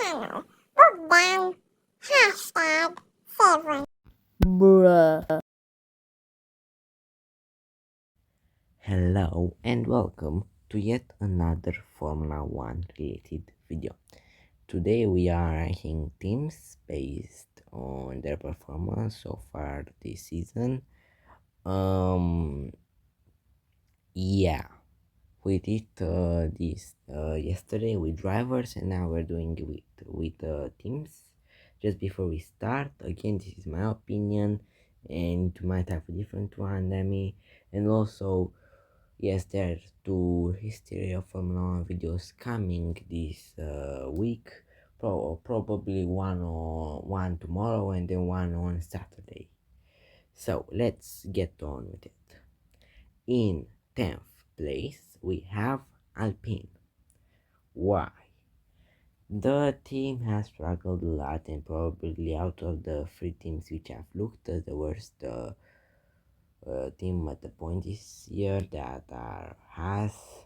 channel. Bogdan #7. Bruh. Hello and welcome to yet another Formula 1 related video. Today we are ranking teams based on their performance so far this season. Um yeah, we did this yesterday with drivers and now we're doing it with teams. Just before we start, again, this is my opinion and you might have a different one than me. And also, yes, there are two History of Formula 1 videos coming this week. Probably one tomorrow and then one on Saturday. So let's get on with it. In 10th place, we have Alpine. Why? The team has struggled a lot and probably out of the three teams which have looked at the worst team at the point this year that are Haas,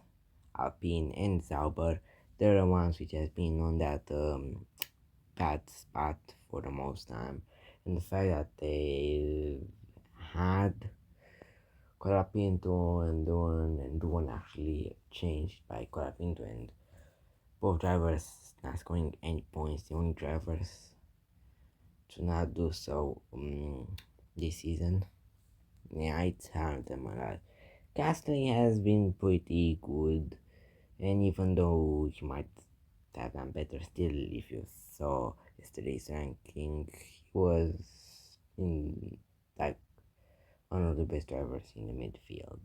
Alpine and Sauber. They're the ones which has been on that bad spot for the most time, and the fact that they had Colapinto and Duan actually changed by Colapinto and both drivers not scoring any points. The only drivers to not do so this season. Yeah, it's hard them a lot. Gasly has been pretty good, and even though he might have done better still, if you saw yesterday's ranking, he was in like one of the best drivers in the midfield.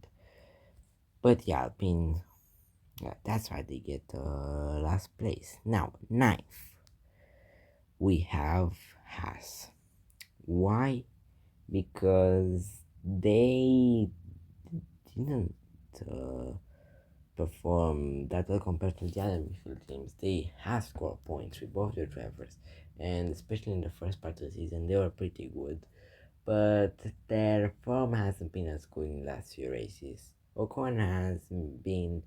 But yeah, Alpine, yeah, that's why they get last place. Now, ninth, we have Haas. Why? Because they didn't perform that well compared to the other midfield teams. They have scored points with both their drivers, and especially in the first part of the season, they were pretty good. But their form hasn't been as good in the last few races. Ocon has been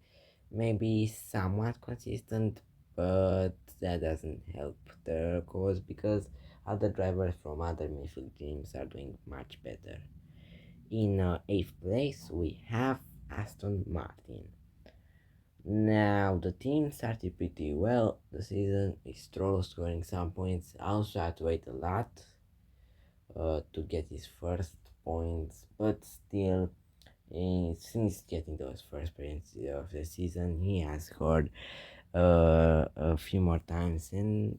maybe somewhat consistent, but that doesn't help their cause because other drivers from other midfield teams are doing much better. In 8th place, we have Aston Martin. Now, the team started pretty well the season, with Stroll scoring some points. Also had to wait a lot to get his first points, but still, since getting those first points of the season, he has scored a few more times. And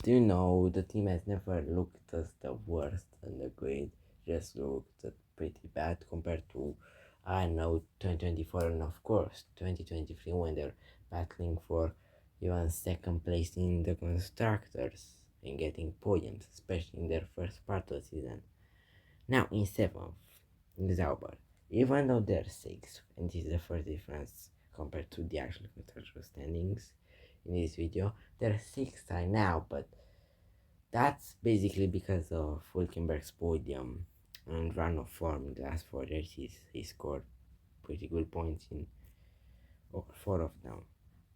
the team has never looked as the worst on the grid, just looked pretty bad compared to, I know, 2024 and of course 2023 when they're battling for even second place in the constructors and getting podiums, especially in their first part of the season. Now in 7th, Sauber, even though they're 6th, and this is the first difference compared to the actual constructor standings in this video, they're 6th right now, but that's basically because of Hülkenberg's podium and run of form in the last 4 races. He scored pretty good points in all 4 of them.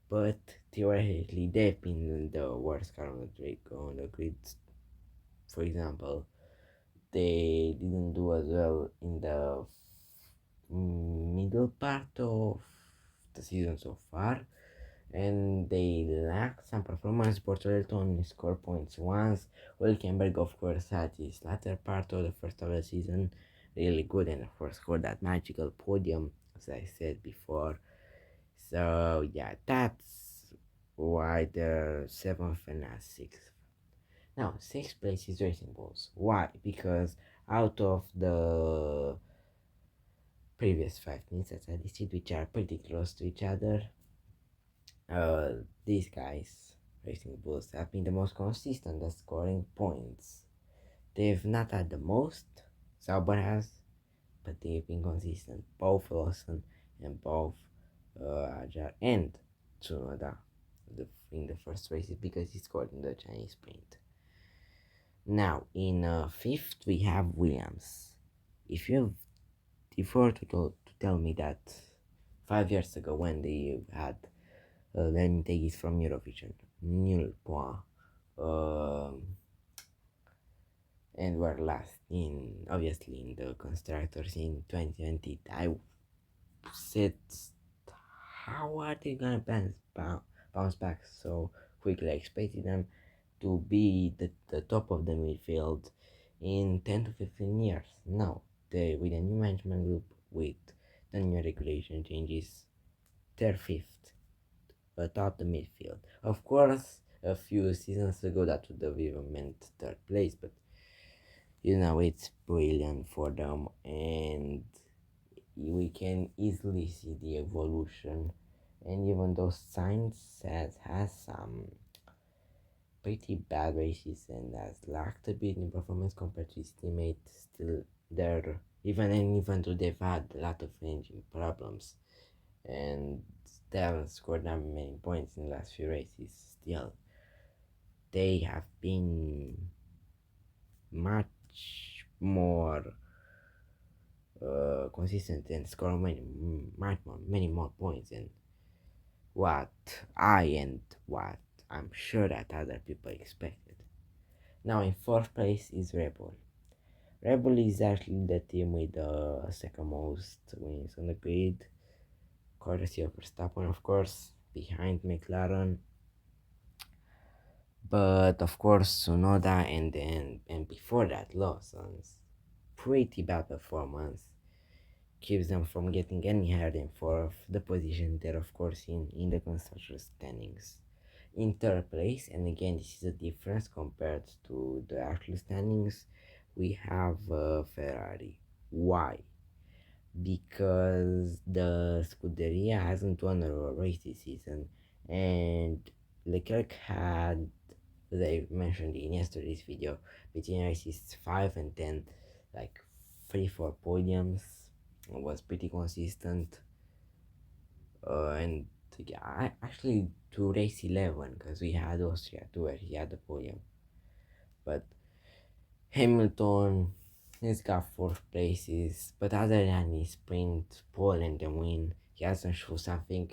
But theoretically, they've been the worst car on the grid. For example, they didn't do as well in the middle part of the season so far, and they lacked some performance. Bortoleto only scored points once. Hülkenberg, of course, had his latter part of the first of the season really good, and of course scored that magical podium, as I said before. So yeah, that's why they're 7th and not 6th. Now, 6th place is Racing Bulls. Why? Because out of the previous 5 teams that I listed, which are pretty close to each other, these guys, Racing Bulls, have been the most consistent at scoring points. They've not had the most, Sauber has, but they've been consistent. Both Lawson and both Ajar and Tsunoda in the first races because he scored in the Chinese sprint. Now, in 5th, we have Williams. If you were to tell me that 5 years ago when they had let me take it from Eurovision, nul point. Um, and were last in obviously in the constructors in 2020. I said, how are they gonna bounce back so quickly? I expected them to be the top of the midfield in 10 to 15 years. No, they with a new management group, with the new regulation changes, they're fifth atop the midfield. Of course, a few seasons ago that would have even meant third place, but it's brilliant for them, and we can easily see the evolution. And even though Sainz has some pretty bad races and has lacked a bit in performance compared to his teammates, still there, even though they've had a lot of engine problems and they haven't scored that many points in the last few races, still they have been much more consistent and score many more points than what what I'm sure that other people expected. Now in fourth place is Red Bull. Red Bull is actually the team with the second most wins on the grid, courtesy of Verstappen, of course, behind McLaren. But of course, Sonoda and before that, Lawson's pretty bad performance keeps them from getting any higher than fourth. The position there, of course, in the construction standings. In third place, and again, this is a difference compared to the actual standings, we have Ferrari. Why? Because the Scuderia hasn't won a race this season, and Leclerc had, as I mentioned in yesterday's video, between races 5 and 10, like 3-4 podiums. It was pretty consistent, and yeah, actually to race 11, because we had Austria too, where he had the podium. But Hamilton, he's got fourth places, but other than his sprint, pole, and the win, he hasn't shown something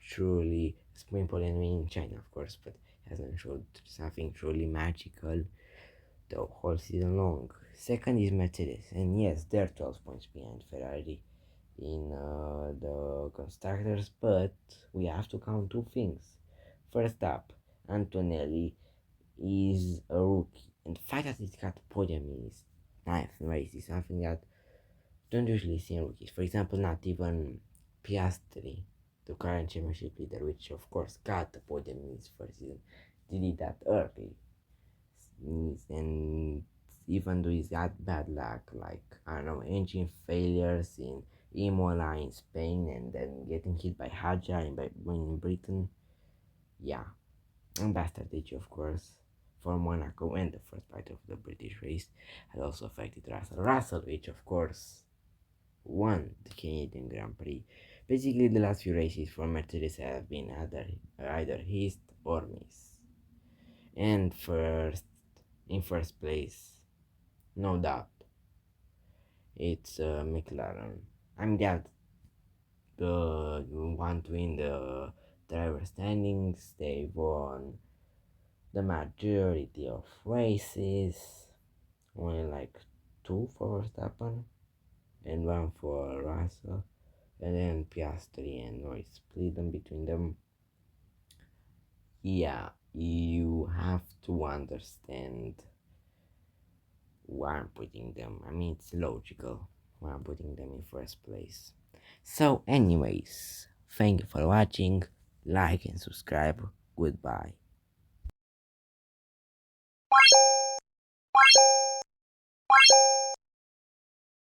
truly sprint, pole, and win in China, of course, but he hasn't showed something truly magical the whole season long. Second is Mercedes, and yes, they're 12 points behind Ferrari in the constructors, but we have to count two things. First up, Antonelli is a rookie, and the fact that he's got a podium in his ninth race is something that don't usually see in rookies. For example, not even Piastri, the current championship leader, which of course got the podium in his first season, did it that early. And even though he's got bad luck, like I don't know, engine failures in Imola in Spain, and then getting hit by Hadjar in Britain, yeah, and that strategy, of course, for Monaco and the first part of the British race had also affected Russell. Russell, which of course won the Canadian Grand Prix. Basically, the last few races for Mercedes have been either hit or miss. And in first place, no doubt, it's McLaren. I'm glad the want to win the driver standings. They won the majority of races, only like two for Verstappen and one for Russell, and then Piastri and Norris split them between them. Yeah, you have to understand why I'm putting them. I mean, it's logical why I'm putting them in first place. So, anyways, thank you for watching. Like and subscribe. Goodbye.